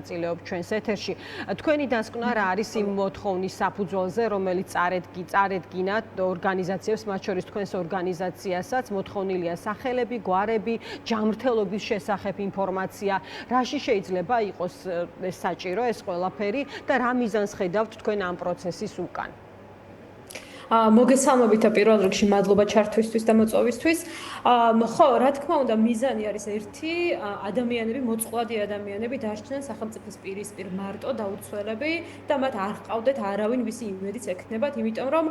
მონაწილეობ ჩვენს ეთერში. თქვენი დასკვნა რა არის იმ მოთხოვნის საფუძველზე, რომელიც წარედგინათ ორგანიზაციებს, მათ შორის თქვენს ორგანიზაციასაც, მოთხოვნილია სახელები, გვარები, ჯანმრთელობის შესახებ ინფორმაცია. რაში შეიძლება იყოს საჭირო ეს ყველაფერი და რა მიზანს ხედავთ თქვენ ამ პროცესის უკან? მოგესალმებით პირველ რიგში მადლობა ჩართვისთვის და მოწვევისთვის. ხო, რა თქმა უნდა, მიზანი არის ერთი, ადამიანები, მოწყვლადი ადამიანები დარჩნენ სახელმწიფოს პირისპირ მარტო დაუცველები და მათ არ ჰყავდეთ არავინ, ვისი იმედიც ექნებათ, იმიტომ რომ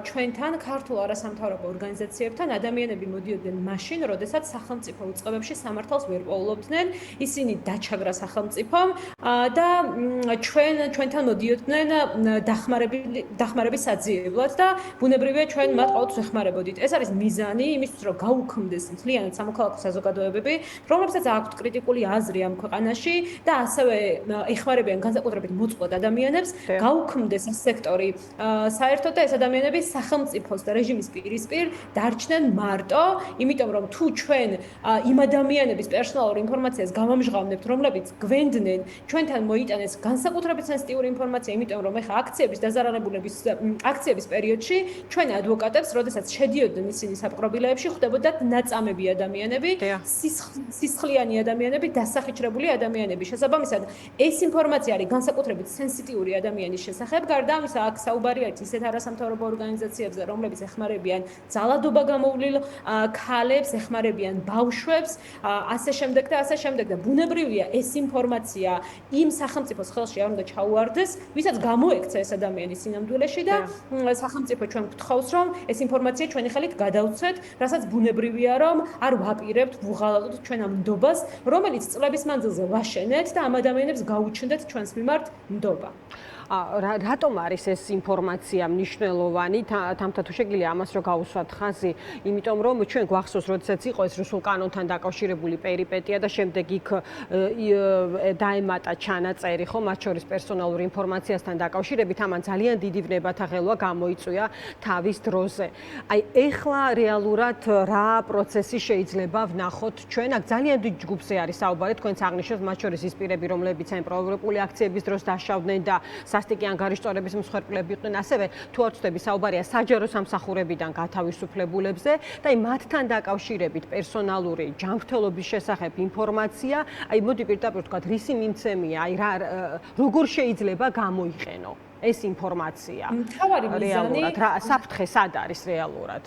ჩვენთან ქართულ არასამთავრობო ორგანიზაციებთან ადამიანები მოდიოდნენ მაშინ, როდესაც სახელმწიფო უწყებებში სამართალს ვერ პოულობდნენ, ისინი დაჩაგრა სახელმწიფომ და ჩვენთან მოდიოდნენ დახმარების საძიებლად და ბუნებრივია ჩვენ მათ ყოველთვის ეხმარებოდით. ეს არის მიზანი იმისთვის, რომ გაუქმდეს მთლიანად სამოქალაქო საზოგადოებები, რომლებსაც აქვთ კრიტიკული აზრი ამ ქვეყანაში და ასევე ეხმარებიან განსაკუთრებით მოწყვლად ადამიანებს, გაუქმდეს ეს სექტორი საერთოდ და ეს ადამიანები სახელმწიფოს და რეჟიმის პირისპირ დარჩნენ მარტო, იმიტომ რომ თუ ჩვენ იმ ადამიანების პერსონალურ ინფორმაციას გამამჟღავნებთ, რომლებიც გვენდნენ, ჩვენთან მოიტანეს განსაკუთრებით სენსიტიური ინფორმაცია, იმიტომ რომ ეხა აქციების პერიოდში ჩვენ ადვოკატებს, როდესაც შედიოდნენ ისინი საპყრობილეებში, ხვდებოდათ ნაწამები ადამიანები, სისხლიანი ადამიანები, დასახიჩრებული ადამიანები. შესაბამისად, ეს ინფორმაცია არის განსაკუთრებით სენსიტიური ადამიანის შესახებ. გარდა ამისა, აქ საუბარი არის ისეთ არასამთავრობო ორგანიზაციებზე, რომლებიც ეხმარებიან ძალადობა გამოვლილ ქალებს, ეხმარებიან ბავშვებს, ასე შემდეგ და ასე შემდეგ და ბუნებრივია ეს ინფორმაცია იმ სახელმწიფოს ხელში არ უნდა ჩაუვარდეს, ვისაც გამოექცა ეს ადამიანი სინამდვილეში და სახელმწიფო ჩვენ გვთხოვს, რომ ეს ინფორმაცია ჩვენი ხელით გადავცეთ, რასაც ბუნებრივია, რომ არ ვაპირებთ, ვუღალატოთ ჩვენ ამ ნდობას, რომელიც წლების მანძილზე ვაშენეთ და ამ ადამიანებს გაუჩნდეთ ჩვენს მიმართ ნდობა. რატომ არის ეს ინფორმაცია მნიშვნელოვანი? თამთა თუ შეგიძლია ამას რო გავუსვათ ხაზი, იმიტომ რომ ჩვენ გვახსოვს, როდესაც იყო ეს რუსულ კანონთან დაკავშირებული პერიპეტია და შემდეგ იქ დაემატა ჩანაწერი, ხო, მათ შორის პერსონალური ინფორმაციასთან დაკავშირებით, ამან ძალიან დიდი ვნებათა ღელვა გამოიწვია თავის დროზე. აი, ეხლა რეალურად რა პროცესი შეიძლება ვნახოთ ჩვენ? აქ ძალიან დიდ ჯგუფზე არის საუბარი, თქვენც აღნიშნეთ, მათ შორის ის პირები, რომლებიც აი პროევროპული აქციების დროს დაშავდნენ და სასტიკი ანგარიშტორების მსხვერპლები იყვნენ, ასევე თუ არ ვწდები, საუბარია საჯარო სამსახურებიდან გათავისუფლებულებზე და აი მათთან დაკავშირებით პერსონალური ჯანმრთელობის შესახებ ინფორმაცია, აი მოდი პირდაპირ ვთქვათ, რისი მიმცემია, აი როგორ შეიძლება გამოიყენო ეს ინფორმაცია? თავარი მიზანი საფრთხე სად არის რეალურად?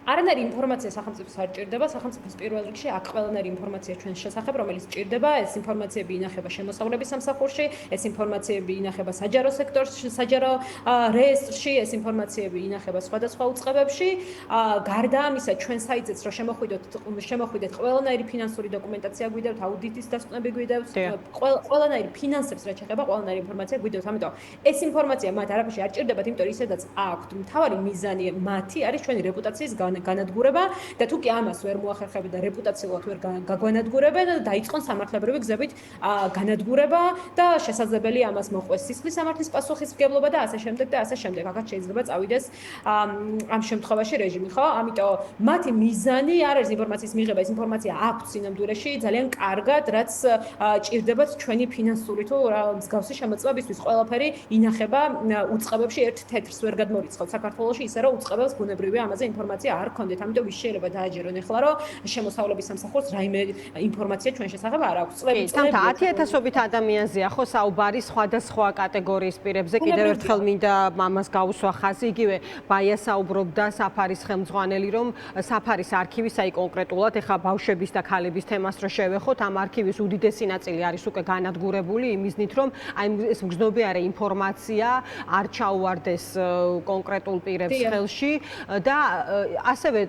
არანაირი ინფორმაცია სახელმწიფოს არ ჭირდება, სახელმწიფოს პირველ რიგში აქ ყველანაირი ინფორმაცია ჩვენს შესახებ, რომელიც ჭირდება, ეს ინფორმაციები ინახება შემოსავლების სამსახურში, ეს ინფორმაციები ინახება საჯარო სექტორში, საჯარო რეესტრში, ეს ინფორმაციები ინახება სხვადასხვა უწყებებში. გარდა ამისა, ჩვენ საიტზეც რომ შემოხვიდეთ, ყველანაირი ფინანსური დოკუმენტაცია გვიდევთ, აუდიტის დასკვნები გვიდევთ, ყველანაირი ფინანსებს რაც ეხება, ყველანაირი ინფორმაცია გვიდევთ. ამიტომ ეს ინფორმაცია მათ არაფერში არ ჭირდებათ, იმიტომ რომ ისედაც აქვთ მთავარი მიზანი მათი არის ჩვენი რეპუტაციის განადგურება და თუ კი ამას ვერ მოახერხებენ და რეპუტაციულად ვერ გაგვანადგურებენ, დაიწყონ სამართლებრივი გზებით განადგურება და შესაძლებელი ამას მოყვეს სისხლის სამართლის პასუხისმგებლობა და ასე შემდეგ და ასე შემდეგ. აქაც შეიძლება წავიდეს ამ შემთხვევაში რეჟიმი, ხო? ამიტომ მათი მიზანი არ არის ინფორმაციის მიღება, ეს ინფორმაცია აქვს სინამდვილეში ძალიან კარგად, რაც ჭირდებათ ჩვენი ფინანსური თუ მსგავსი შემოწმებისთვის. ყველაფერი ინახება უწყებებში ერთ თეთრს ვერ გადმორიცხავთ საქართველოში, ისე რომ უწყებელს ბუნებრივია ამაზე ინფორმაცია არ ქონდეთ, ამიტომ ის შეიძლება დააჯერონ ეხლა, რომ შემოსავლების სამსახურს რაიმე ინფორმაცია ჩვენ შესახებ არ აქვს. თამთა 10,000-ობით ადამიანზეა ხო საუბარი სხვადასხვა კატეგორიის პირებზე. კიდევ ერთხელ მინდა ამას გაუსვა ხაზი, იგივე ბაია საუბრობდა საფარის ხელმძღვანელი, რომ საფარის არქივის აი კონკრეტულად ეხლა ბავშვების და ქალების თემას რო შევეხოთ, ამ არქივის უდიდესი ნაწილი არის უკვე განადგურებული იმისნით, რომ აი ეს მგრძნობიარე ინფორმაცია არ ჩაუვარდეს კონკრეტულ პირებს ხელში და ასევე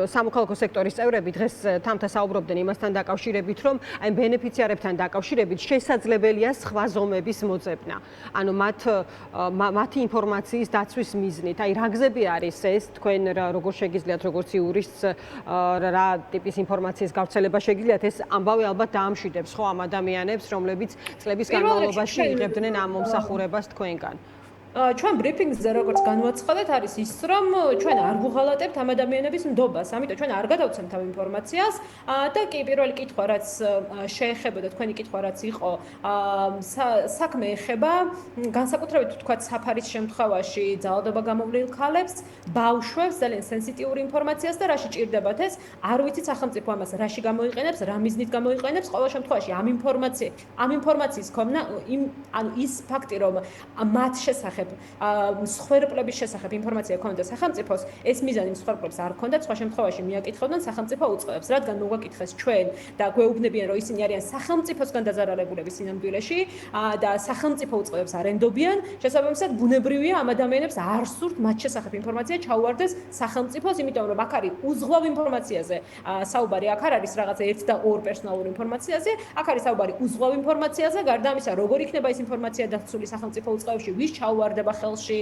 სამოქალაქო სექტორის წევრები დღეს თამთა საუბრობდნენ იმასთან დაკავშირებით, რომ აი ბენეფიციარებთან დაკავშირებით შესაძლებელია სხვა ზომების მოძებნა. ანუ მათი ინფორმაციის დაცვის მიზნით. აი რა გზები არის ეს თქვენ როგორ შეგიძლიათ როგორც იურისტს რა ტიპის ინფორმაციის გავრცელება შეგიძლიათ ეს ამბავი ალბათ დაამშვიდებს ხო ამ ადამიანებს, რომლებიც წლების განმავლობაში იღებდნენ ამ მომსახურებას თქვენგან. ჩვენ ბრიფინგზე როგორც განვაცხადეთ არის ის რომ ჩვენ არ ვუღალატებთ ამ ადამიანების ნდობას, ამიტომ ჩვენ არ გადავცემთ ამ ინფორმაციას და კი პირველი კითხვა რაც შეეხებოდა თქვენი კითხვა რაც იყო საქმე ეხება განსაკუთრებით თქვა საფარის შემთხვევაში ძალადობა გამოვლილ ქალებს, ბავშვებს ძალიან სენსიტიური ინფორმაციას და რაში ჭირდებათ ეს არ ვიცით სახელმწიფო ამას რაში გამოიყენებს, რა მიზნით გამოიყენებს, ყოველ შემთხვევაში ამ ინფორმაციის ქონა ანუ ის ფაქტი რომ მათ შესახებ მსხვერპლების შესახებ ინფორმაცია ქონდა სახელმწიფოს, ეს მიზანი მსხვერპლებს არ ქონდათ, სხვა შემთხვევაში მიაკითხავდნენ სახელმწიფო უწყებებს, რადგან მოგვაკითხეს ჩვენ და გვეუბნებიან, რომ ისინი არიან სახელმწიფოსგან დაზარალებულები სინამდვილეში და სახელმწიფო უწყებებს არ ენდობიან, შესაბამისად ბუნებრივია ამ ადამიანებს არ სურთ მათ შესახებ ინფორმაცია ჩაუვარდეს სახელმწიფოს, იმიტომ რომ აქ არის უზღვავ ინფორმაციაზე საუბარი, აქ არ არის რაღაცა ერთ და ორ პერსონალურ ინფორმაციაზე, აქ არის საუბარი უზღვავ ინფორმაციაზე, გარდა ამისა, როგორ იქნება ეს ინფორმაცია დაცული სახელმწიფო უწყებებში, ვის ჩაუვარდება ხელში,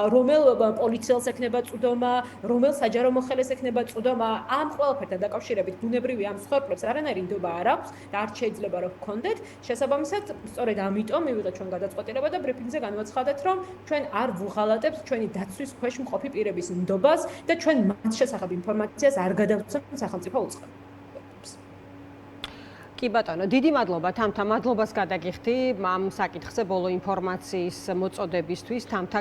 რომელ პოლიციელს ექნება წვდომა, რომელ საჯარო მოხელეს ექნება წვდომა, ამ ყველაფერთან დაკავშირებით ბუნებრივი ამ მსხვერპლებს არანაირი ნდობა არ აქვს და არ შეიძლება რომ გქონდეთ. შესაბამისად, სწორედ ამიტომ მივიღეთ ჩვენ გადაწყვეტილება და ბრიფინგზე განვაცხადეთ, რომ ჩვენ არ ვუღალატებთ ჩვენი დაცვის ქვეშ მყოფი პირების ნდობას და ჩვენ მათ შესახებ ინფორმაციას არ გადავცემთ სახელმწიფო უწყებებს. კი ბატონო, დიდი მადლობა თამთა, მადლობას გადაგიხდი ამ საკითხზე ბოლო ინფორმაციის მოწოდებისთვის თამთა